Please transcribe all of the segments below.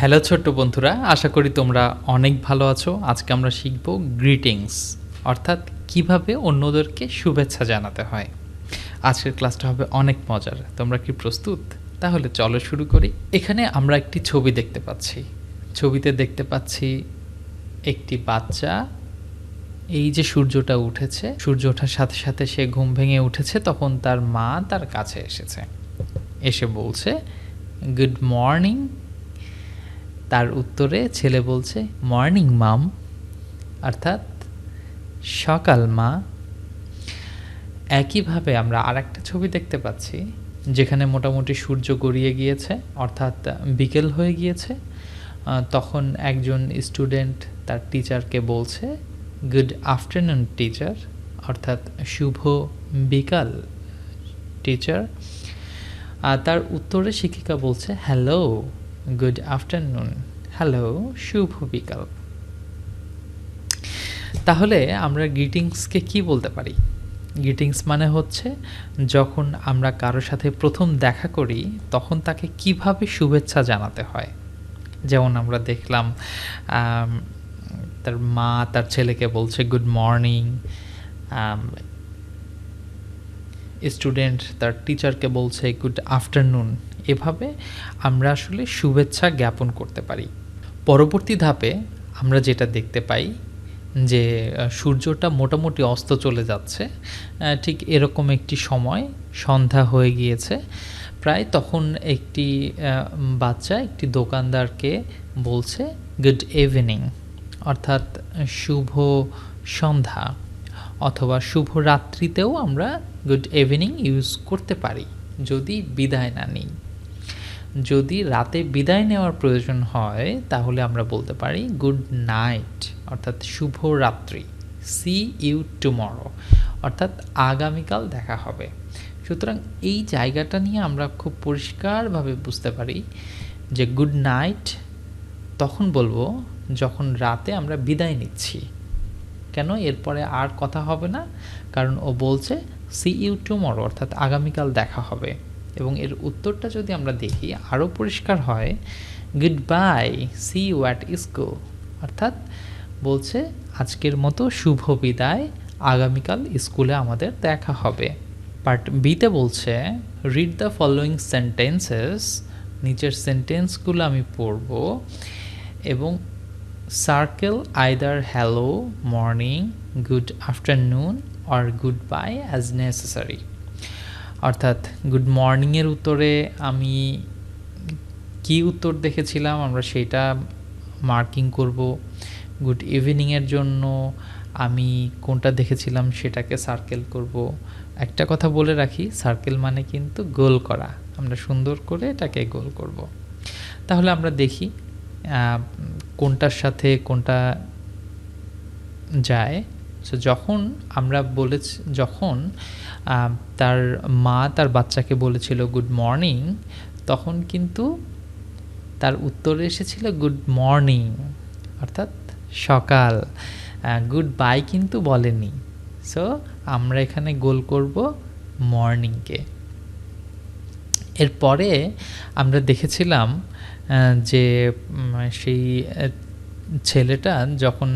Hello ছোট্ট বন্ধুরা, আশা করি তোমরা অনেক ভালো আছো। আজকে আমরা শিখব গ্রিটিংস, অর্থাৎ কিভাবে অন্যদেরকে শুভেচ্ছা জানাতে হয়। আজকের ক্লাসটা হবে অনেক মজার। তোমরা কি প্রস্তুত? তাহলে চলো শুরু করি। এখানে আমরা একটি ছবি দেখতে পাচ্ছি। ছবিতে দেখতে পাচ্ছি একটি বাচ্চা। এই যে সূর্যটা উঠেছে, সূর্য ওঠার সাথে সাথে সে ঘুম ভেঙে উঠেছে, তখন তার মা তার কাছে এসেছে, এসে বলছে গুড মর্নিং। তার উত্তরে ছেলে বলছে মর্নিং মাম, অর্থাৎ সকাল মা। একইভাবে আমরা আরেকটা ছবি দেখতে পাচ্ছি যেখানে মোটামুটি সূর্য গড়িয়ে গিয়েছে, অর্থাৎ বিকেল হয়ে গিয়েছে। তখন একজন স্টুডেন্ট তার টিচারকে বলছে গুড আফটারনুন টিচার, অর্থাৎ শুভ বিকাল টিচার। তার উত্তরে শিক্ষিকা বলছে হ্যালো গুড আফটারনুন, হ্যালো শুভ বিকাল। তাহলে আমরা গ্রিটিংসকে কি বলতে পারি? গ্রিটিংস মানে হচ্ছে যখন আমরা কারোর সাথে প্রথম দেখা করি তখন তাকে কিভাবে শুভেচ্ছা জানাতে হয়। যেমন আমরা দেখলাম তার মা তার ছেলেকে বলছে গুড মর্নিং, স্টুডেন্ট তার টিচারকে বলছে গুড আফটারনুন। এভাবে আমরা আসলে শুভেচ্ছা জ্ঞাপন করতে পারি। পরবর্তী ধাপে আমরা যেটা দেখতে পাই যে সূর্যটা মোটামুটি অস্ত চলে যাচ্ছে, ঠিক এরকম একটি সময়, সন্ধ্যা হয়ে গিয়েছে প্রায়। তখন একটি বাচ্চা একটি দোকানদারকে বলছে গুড ইভিনিং, অর্থাৎ শুভ সন্ধ্যা, অথবা শুভ রাত্রিতেও আমরা গুড ইভিনিং ইউজ করতে পারি যদি বিদায় না নিই। যদি রাতে বিদায় নেওয়ার প্রয়োজন হয় তাহলে আমরা বলতে পারি গুড নাইট, অর্থাৎ শুভ রাত্রি। সি ইউ টুমরো, অর্থাৎ আগামীকাল দেখা হবে। সুতরাং এই জায়গাটা নিয়ে আমরা খুব পরিষ্কারভাবে বুঝতে পারি যে গুড নাইট তখন বলবো যখন রাতে আমরা বিদায় নিচ্ছি। কেন? এরপরে আর কথা হবে না, কারণ ও বলছে সি ইউ টুমরো, অর্থাৎ আগামীকাল দেখা হবে। এবং এর উত্তরটা যদি আমরা দেখি আরও পরিষ্কার হয়, good bye, see you at school, অর্থাৎ বলছে আজকের মতো শুভ বিদায়, আগামীকাল স্কুলে আমাদের দেখা হবে। পার্ট বিতে বলছে রিড দ্য ফলোয়িং সেন্টেন্সেস, নিচের সেন্টেন্সগুলো আমি পড়ব এবং circle either hello, morning, good afternoon or good bye as necessary. অর্থাৎ গুড মর্নিংয়ের উত্তরে আমি কি উত্তর দেখেছিলাম আমরা সেটা মার্কিং করব। গুড ইভিনিংয়ের জন্য আমি কোনটা দেখেছিলাম সেটাকে সার্কেল করব। একটা কথা বলে রাখি, সার্কেল মানে কিন্তু গোল করা, আমরা সুন্দর করে এটাকে গোল করব। তাহলে আমরা দেখি কোনটার সাথে কোনটা যায়। সো যখন আমরা যখন তার মা তার বাচ্চাকে বলেছিল গুড মর্নিং, তখন কিন্তু তার উত্তরে এসেছিল গুড মর্নিং, অর্থাৎ সকাল। গুড বাই কিন্তু বলেনি। সো আমরা এখানে গোল করব মর্নিংকে। এরপরে আমরা দেখেছিলাম যে সেই ছেলেটা যখন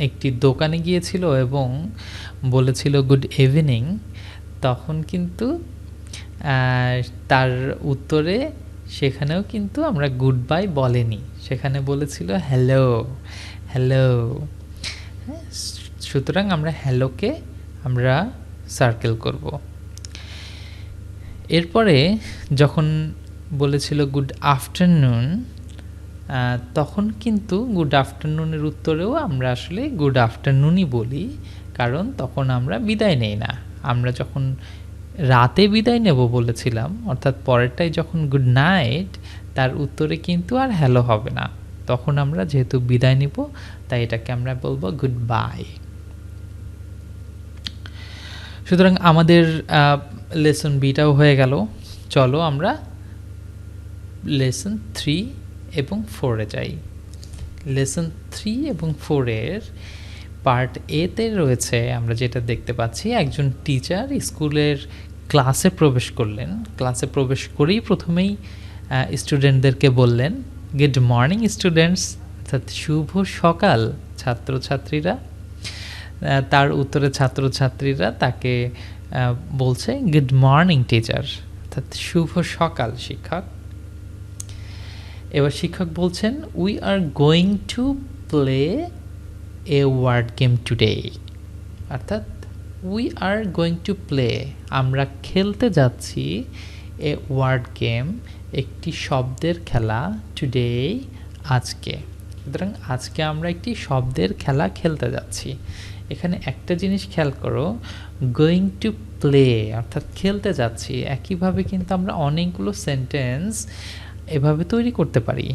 একটি দোকানে গিয়েছিল এবং বলেছিল গুড ইভিনিং, তখন কিন্তু তার উত্তরে সেখানেও কিন্তু আমরা গুড বাই বলেনি, সেখানে বলেছিল হ্যালো, হ্যালো। সুতরাং আমরা হ্যালোকে আমরা সার্কেল করব। এরপরে যখন বলেছিল গুড আফটারনুন, তখন কিন্তু গুড আফটারনুনের উত্তরেও আমরা আসলে গুড আফটারনুনই বলি, কারণ তখন আমরা বিদায় নেই না। আমরা যখন রাতে বিদায় নেব বলেছিলাম, অর্থাৎ পরেরটাই যখন গুড নাইট, তার উত্তরে কিন্তু আর হ্যালো হবে না, তখন আমরা যেহেতু বিদায় নিব তাই এটাকে আমরা বলবো গুড বাই। সুতরাং আমাদের লেসন বিটাও হয়ে গেল। চলো আমরা লেসন 3 এবং 4-এ যাই। লেসন 3 এবং 4-এর পার্ট এতে রয়েছে আমরা যেটা দেখতে পাচ্ছি, একজন টিচার স্কুলের ক্লাসে প্রবেশ করলেন। ক্লাসে প্রবেশ করেই প্রথমেই স্টুডেন্টদেরকে বললেন গুড মর্নিং স্টুডেন্টস, অর্থাৎ শুভ সকাল ছাত্রছাত্রীরা। তার উত্তরে ছাত্রছাত্রীরা তাকে বলছে গুড মর্নিং টিচার, অর্থাৎ শুভ সকাল শিক্ষক। এবার শিক্ষক বলছেন we are going to play a word game today, অর্থাৎ we are going to play, আমরা খেলতে যাচ্ছি এ ওয়ার্ড গেম, একটি শব্দের খেলা, টুডে, আজকে। সুতরাং আজকে আমরা একটি শব্দের খেলা খেলতে যাচ্ছি। এখানে একটা জিনিস খেয়াল করো, গোয়িং টু প্লে অর্থাৎ খেলতে যাচ্ছি, একইভাবে কিন্তু আমরা অনেকগুলো সেন্টেন্স এভাবে তৈরি করতে পারি।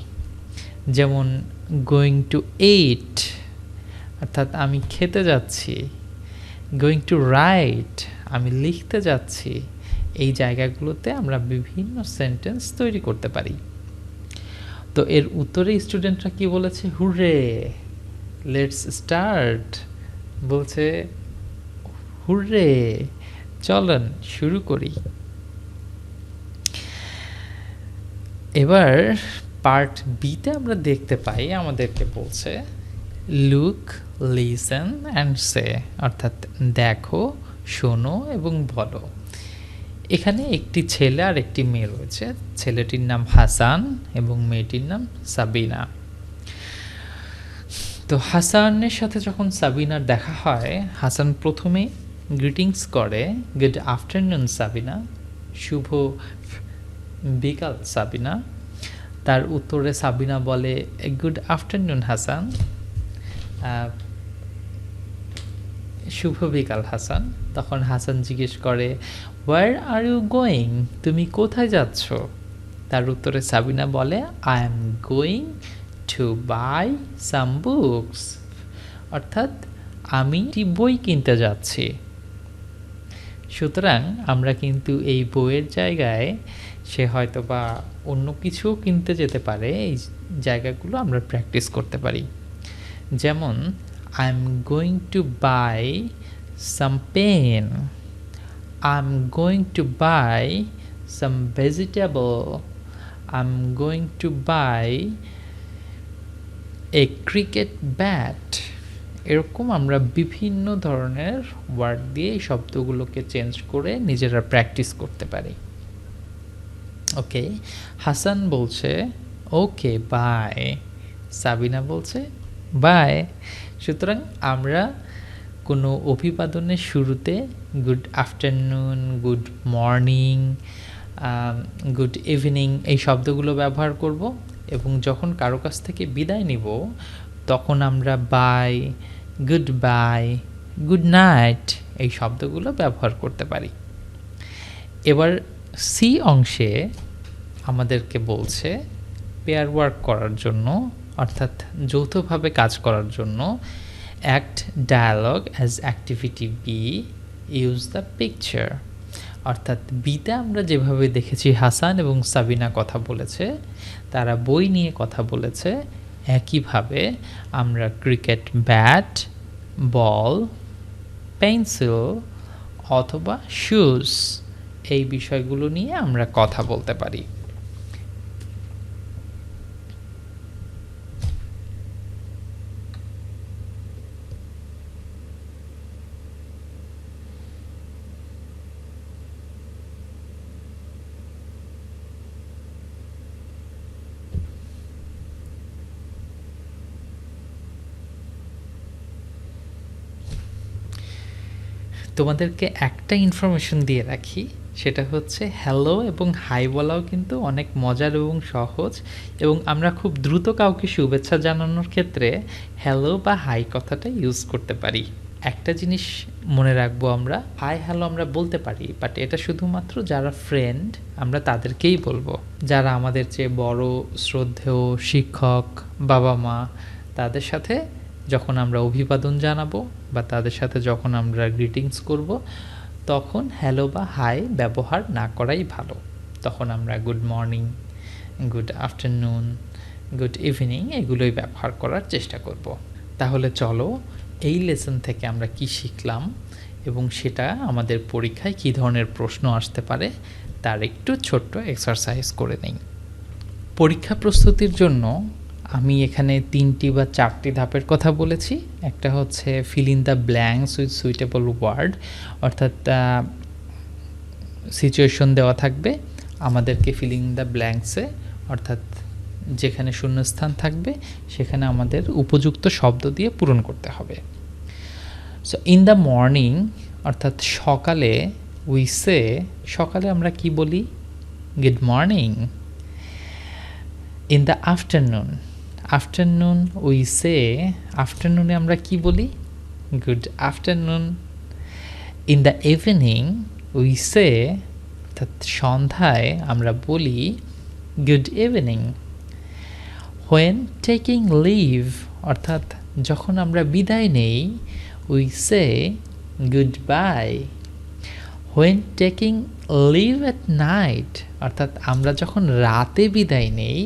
যেমন গোয়িং টু ইট অর্থাৎ আমি খেতে যাচ্ছি, গোয়িং টু রাইট আমি লিখতে যাচ্ছি। এই জায়গাগুলোতে আমরা বিভিন্ন সেন্টেন্স তৈরি করতে পারি। তো এর উত্তরে স্টুডেন্টরা কি বলেছে? হুররে, লেটস স্টার্ট, বলছে হুররে, চলেন শুরু করি। এবার পার্ট বিতে আমরা দেখতে পাই আমাদেরকে বলছে লুক, লিসেন অ্যান্ড সে, অর্থাৎ দেখো, শোনো এবং বলো। এখানে একটি ছেলে আর একটি মেয়ে রয়েছে। ছেলেটির নাম হাসান এবং মেয়েটির নাম সাবিনা। তো হাসানের সাথে যখন সাবিনার দেখা হয়, হাসান প্রথমে গ্রিটিংস করে, গুড আফটারনুন সাবিনা, শুভ বিকাল সাবিনা। তার উত্তরে সাবিনা বলে গুড আফটারনুন হাসান, শুভ বিকাল হাসান। তখন হাসান জিজ্ঞেস করে হোয়ার আর ইউ গোয়িং, তুমি কোথায় যাচ্ছ? তার উত্তরে সাবিনা বলে I am going to buy some books, অর্থাৎ আমি একটি বই কিনতে যাচ্ছি। সুতরাং আমরা কিন্তু এই বইয়ের জায়গায় সে হয়তো বা অন্য কিছুও কিনতে যেতে পারে, এই জায়গাগুলো আমরা প্র্যাকটিস করতে পারি। যেমন I am going to buy some pen, I am going to buy some vegetable, I am going to buy a cricket bat. এরকম আমরা বিভিন্ন ধরনের ওয়ার্ড দিয়ে এই শব্দগুলোকে চেঞ্জ করে নিজেরা প্র্যাকটিস করতে পারি। ওকে, হাসান বলছে ওকে বাই, সাবিনা বলছে বাই। সুতরাং আমরা কোনো অভিবাদনের শুরুতে good afternoon, good morning, good evening এই শব্দগুলো ব্যবহার করব, এবং যখন কারো কাছ থেকে বিদায় নিব তখন আমরা bye, good bye, good night এই শব্দগুলো ব্যবহার করতে পারি। এবার সি অংশে আমাদেরকে বলছে পেয়ার ওয়ার্ক করার জন্য, অর্থাৎ যৌথভাবে কাজ করার জন্য act dialogue as activity B, use the picture. অর্থাৎ বিতে আমরা যেভাবে দেখেছি হাসান এবং সাবিনা কথা বলেছে, তারা বই নিয়ে কথা বলেছে, একইভাবে আমরা ক্রিকেট ব্যাট, বল, পেন্সিল অথবা শুজ এই বিষয়গুলো নিয়ে আমরা কথা বলতে পারি। তোমাদেরকে একটা ইনফরমেশন দিয়ে রাখি, সেটা হচ্ছে হ্যালো এবং হাই বলাও কিন্তু অনেক মজার এবং সহজ, এবং আমরা খুব দ্রুত কাউকে শুভেচ্ছা জানানোর ক্ষেত্রে হ্যালো বা হাই কথাটা ইউজ করতে পারি। একটা জিনিস মনে রাখবো, আমরা হাই হ্যালো আমরা বলতে পারি, বাট এটা শুধুমাত্র যারা ফ্রেন্ড আমরা তাদেরকেই বলবো। যারা আমাদের চেয়ে বড়, শ্রদ্ধেয় শিক্ষক, বাবা মা, তাদের সাথে যখন আমরা অভিবাদন জানাবো বা তাদের সাথে যখন আমরা গ্রিটিংস করব, তখন হ্যালো বা হাই ব্যবহার না করাই ভালো। তখন আমরা good morning, good afternoon, good evening এগুলোই ব্যবহার করার চেষ্টা করব। তাহলে চলো এই লেসন থেকে আমরা কি শিখলাম এবং সেটা আমাদের পরীক্ষায় কী ধরনের প্রশ্ন আসতে পারে তার একটু ছোট্ট এক্সারসাইজ করে নেই। পরীক্ষা প্রস্তুতির জন্য আমি এখানে ৩টি বা ৪টি ধাপের কথা বলেছি। একটা হচ্ছে fill in the blanks with suitable word, অর্থাৎ সিচুয়েশন দেওয়া থাকবে, আমাদেরকে ফিল ইন দ্য ব্ল্যাঙ্কসে অর্থাৎ যেখানে শূন্যস্থান থাকবে সেখানে আমাদের উপযুক্ত শব্দ দিয়ে পূরণ করতে হবে। সো ইন দ্য মর্নিং অর্থাৎ সকালে, উই সে, সকালে আমরা কি বলি? Good morning. In the afternoon, afternoon we say, আফটারনুনে আমরা কি বলি? Good afternoon. In the evening we say, অর্থাৎ সন্ধ্যায় আমরা বলি good evening. When taking leave, অর্থাৎ যখন আমরা বিদায় নেই, we say goodbye. When taking leave at night, অর্থাৎ আমরা যখন রাতে বিদায় নেই,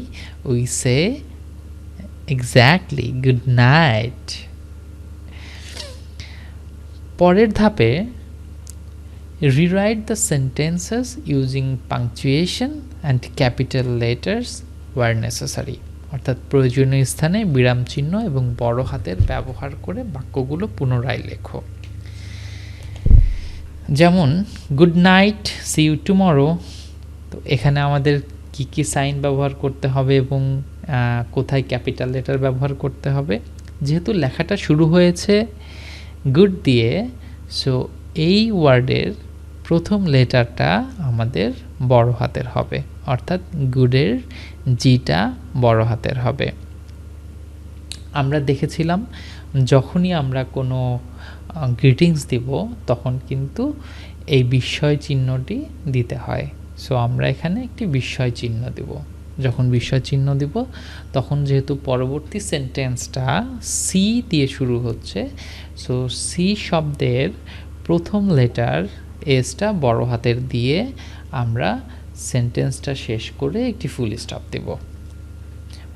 we say exactly good night. পরের ধাপে rewrite the sentences using punctuation and capital letters where necessary, অর্থাৎ প্রয়োজনীয় স্থানে বিরাম চিহ্ন এবং বড় হাতের ব্যবহার করে বাক্যগুলো পুনরায় লেখো। যেমন good night, see you tomorrow. তো এখানে আমাদের কি কি সাইন ব্যবহার করতে হবে এবং কোথায় ক্যাপিটাল লেটার ব্যবহার করতে হবে? যেহেতু লেখাটা শুরু হয়েছে গুড দিয়ে, সো এই ওয়ার্ডের প্রথম লেটারটা আমাদের বড় হাতের হবে, অর্থাৎ গুডের জিটা বড় হাতের হবে। আমরা দেখেছিলাম যখনই আমরা কোনো গ্রিটিংস দিব তখন কিন্তু এই বিস্ময় চিহ্নটি দিতে হয়। সো আমরা এখানে একটি বিস্ময় চিহ্ন দেব। যখন বিস্ময় চিহ্ন দিব তখন যেহেতু পরবর্তী সেন্টেন্সটা সি দিয়ে শুরু হচ্ছে, সো সি শব্দের প্রথম লেটার এসটা বড় হাতের দিয়ে আমরা সেন্টেন্সটা শেষ করে একটি ফুল স্টপ দেব।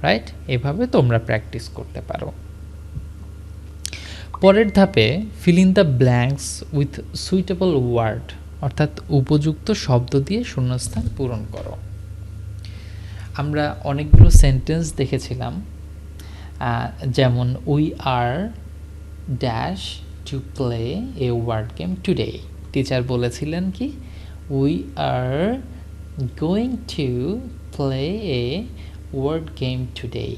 রাইট? এভাবে তোমরা প্র্যাকটিস করতে পারো। পরের ধাপে fill in the blanks with suitable word, অর্থাৎ উপযুক্ত শব্দ দিয়ে শূন্যস্থান পূরণ করো। আমরা অনেকগুলো সেন্টেন্স দেখেছিলাম, যেমন we are dash to play a word game today. Teacher বলেছিলেন কি? We are going to play a word game today.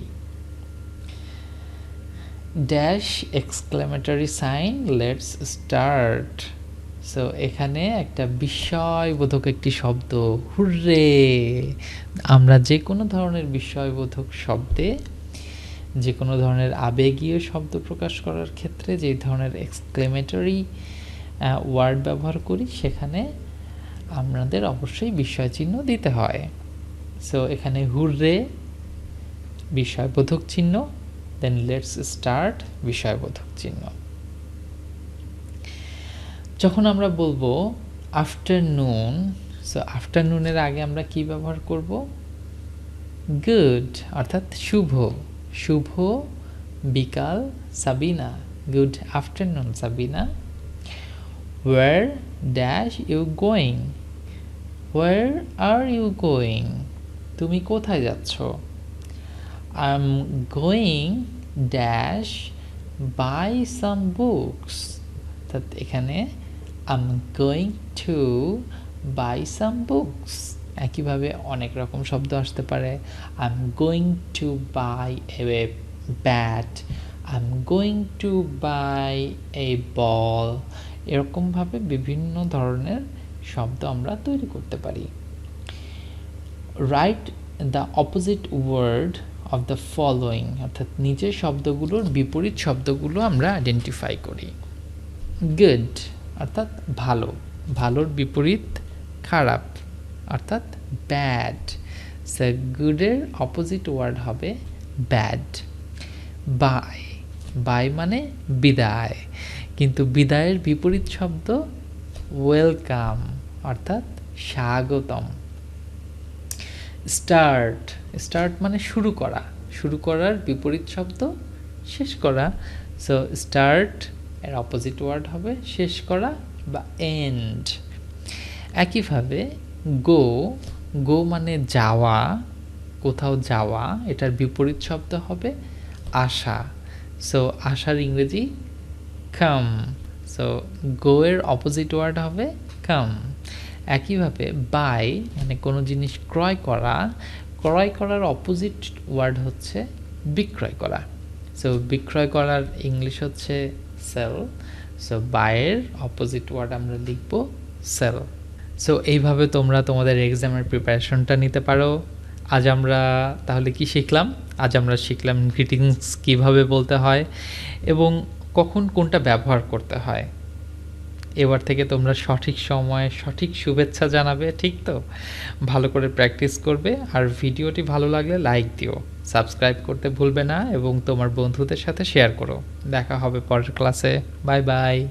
Dash exclamatory sign, let's start. So এখানে একটা বিস্ময়বোধক একটি শব্দ, হুররে। আমরা যে কোনো ধরনের বিস্ময়বোধক শব্দে, যে কোনো ধরনের আবেগীয় শব্দ প্রকাশ করার ক্ষেত্রে যে ধরনের এক্সক্লেমেটরি ওয়ার্ড ব্যবহার করি সেখানে আমাদের অবশ্যই বিস্ময় চিহ্ন দিতে হয়। সো এখানে হুররে বিস্ময়বোধক চিহ্ন, দেন লেটস স্টার্ট বিস্ময়বোধক চিহ্ন। যখন আমরা বলবো আফটারনুন, সো আফটারনুনের আগে আমরা কি ব্যবহার করব? গুড, অর্থাৎ শুভ। শুভ বিকাল Sabina, good afternoon Sabina. Where dash you going, where are you going, তুমি কোথায় যাচ্ছ? I am going dash buy some books, অর্থাৎ এখানে I am going to buy some books. একইভাবে অনেক রকম শব্দ আসতে পারে। I am going to buy a bat, I am going to buy a ball. এরকমভাবে বিভিন্ন ধরনের শব্দ আমরা তৈরি করতে পারি। Write the opposite word of the following, অর্থাৎ নিচের শব্দগুলোর বিপরীত শব্দগুলো আমরা আইডেন্টিফাই করি। গুড অর্থাৎ ভালো, ভালোর বিপরীত খারাপ অর্থাৎ ব্যাড। সো গুডের অপোজিট ওয়ার্ড হবে ব্যাড। বাই, বাই মানে বিদায়, কিন্তু বিদায়ের বিপরীত শব্দ ওয়েলকাম অর্থাৎ স্বাগতম। স্টার্ট, স্টার্ট মানে শুরু করা, শুরু করার বিপরীত শব্দ শেষ করা। সো স্টার্ট এর অপোজিট ওয়ার্ড হবে শেষ করা বা এন্ড। একইভাবে গো, গো মানে যাওয়া, কোথাও যাওয়া, এটার বিপরীত শব্দ হবে আসা। সো আসার ইংরেজি কাম। সো গো এর অপোজিট ওয়ার্ড হবে কাম। একইভাবে বাই মানে কোনো জিনিস ক্রয় করা, ক্রয় করার অপোজিট ওয়ার্ড হচ্ছে বিক্রয় করা। সো বিক্রয় করার ইংলিশ হচ্ছে সেল। সো বাইয়ের অপোজিট ওয়ার্ড আমরা লিখব সেল। সো এইভাবে তোমরা তোমাদের এক্সামের প্রিপারেশনটা নিতে পারো। আজ আমরা তাহলে কি শিখলাম? আজ আমরা শিখলাম গ্রিটিংস কিভাবে বলতে হয় এবং কখন কোনটা ব্যবহার করতে হয়। এবার থেকে তোমরা সঠিক সময়ে সঠিক শুভেচ্ছা জানাবে, ঠিক তো? ভালো করে প্র্যাকটিস করবে, আর ভিডিওটি ভালো লাগলে লাইক দিও, সাবস্ক্রাইব করতে ভুলবে না এবং তোমার বন্ধুদের সাথে শেয়ার করো। দেখা হবে পরের ক্লাসে। Bye bye.